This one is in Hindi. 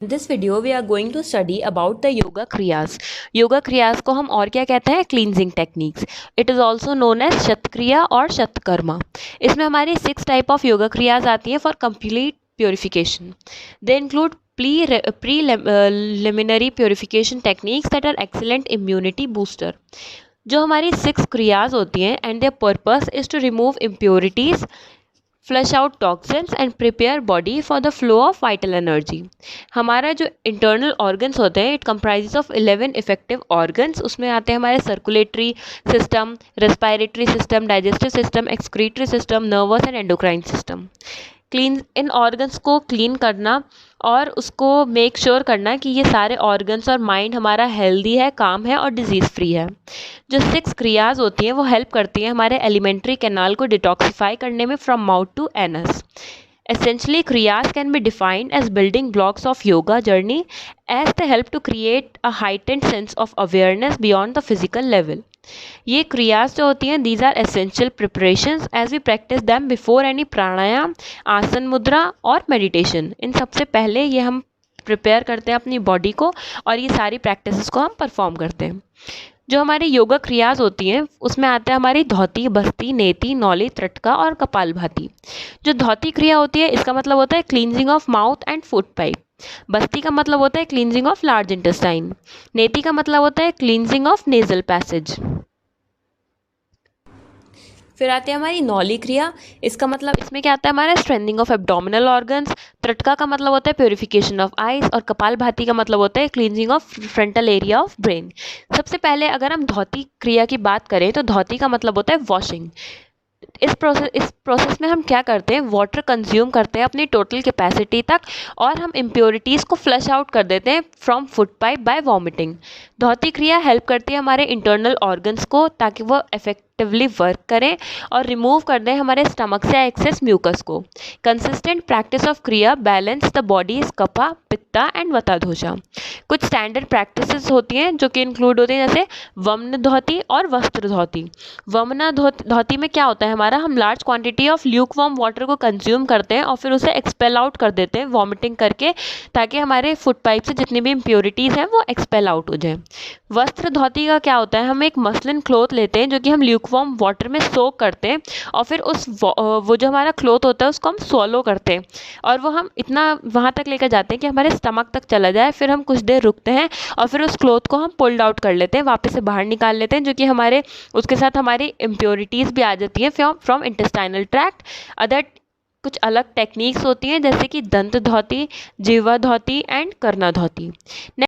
In this video we are going to study about the yoga kriyas. Yoga kriyas को हम और क्या कहते हैं? Cleansing techniques. It is also known as शतक्रिया और शतकर्मा. इसमें हमारी 6 type of yoga kriyas आती हैं for complete purification. They include preliminary purification techniques that are excellent immunity booster. जो हमारी 6 क्रियाज होती हैं and their purpose is to remove impurities, flush out toxins and prepare body for the flow of vital energy. हमारा जो इंटरनल ऑर्गन्स होते हैं it comprises of 11 effective organs. उसमें आते हैं हमारे circulatory system, respiratory system, digestive system, excretory system, nervous and endocrine system. Clean in organs को क्लीन करना और उसको मेक श्योर करना कि ये सारे ऑर्गन्स और माइंड हमारा हेल्दी है, काम है और डिजीज़ फ्री है. जो 6 क्रियाज होती हैं वो हेल्प करती हैं हमारे एलिमेंट्री कैनाल को डिटॉक्सिफाई करने में from mouth to anus. Essentially, kriyas can be defined as building blocks of yoga journey as they help to create a heightened sense of awareness beyond the physical level. ये क्रियास जो होती हैं these are essential preparations as we practice them before any प्राणायाम, आसन मुद्रा और meditation. इन सबसे पहले ये हम प्रिपेयर करते हैं अपनी बॉडी को और ये सारी प्रैक्टिसेस को हम परफॉर्म करते हैं. जो हमारी योगा क्रियाज होती हैं उसमें आता है हमारी धौती, बस्ती, नेति, नौली, त्रटका और कपालभाति. जो धौती क्रिया होती है इसका मतलब होता है cleansing of mouth and food pipe. बस्ती का मतलब होता है क्लींजिंग ऑफ लार्ज इंटेस्टाइन. नेति का मतलब होता है क्लींजिंग ऑफ नेजल पैसेज. फिर आती है हमारी नौली क्रिया. इसका मतलब इसमें क्या आता है हमारा स्ट्रेंथनिंग ऑफ एब्डोमिनल ऑर्गन्स. त्रटका का मतलब होता है प्योरिफिकेशन ऑफ आइज और कपालभाति का मतलब होता है cleansing of frontal area of brain. सबसे पहले अगर हम धौती क्रिया की बात करें तो धौती का मतलब होता है वॉशिंग. इस प्रोसेस में हम क्या करते हैं, वाटर कंज्यूम करते हैं अपनी टोटल कैपेसिटी तक और हम इम्प्योरिटीज़ को फ्लश आउट कर देते हैं from food pipe by vomiting. Dhauti kriya help करती है हमारे इंटरनल ऑर्गन्स को ताकि वो इफेक्टिवली वर्क करें और रिमूव कर दें हमारे स्टमक से एक्सेस म्यूकस को. कंसिस्टेंट प्रैक्टिस ऑफ क्रिया बैलेंस द बॉडीज कफा, पित्ता एंड वता दोषा. कुछ स्टैंडर्ड प्रैक्टिसेस होती हैं जो कि इंक्लूड होती हैं जैसे वमन धौती और वस्त्र धौती. वमना धौती में क्या होता है हमारा, हम large quantity of Luke warm water को कंज्यूम करते हैं और फिर उसे एक्सपेल आउट कर देते हैं वॉमिटिंग करके ताकि हमारे फूड पाइप से जितनी भी इम्प्योरिटीज़ हैं वो एक्सपेल आउट हो जाए. वस्त्र धौती का क्या होता है, हम एक मसलिन क्लॉथ लेते हैं जो कि हम ल्यूक वार्म वाटर में सोक करते हैं और फिर वो जो हमारा क्लॉथ होता है उसको हम स्वॉलो करते हैं और वो हम इतना वहाँ तक लेकर जाते हैं कि हमारे स्टमक तक चला जाए. फिर हम कुछ देर रुकते हैं और फिर उस क्लॉथ को हम पुल्ड आउट कर लेते हैं, वापस से बाहर निकाल लेते हैं, जो कि हमारे उसके साथ हमारी इम्प्योरिटीज़ भी आ जाती हैं फ्रॉम इंटेस्टाइनल ट्रैक्ट. अदर कुछ अलग टेक्निक्स होती हैं जैसे कि दंत धौती, जिह्वा धौती एंड कर्णा धौती.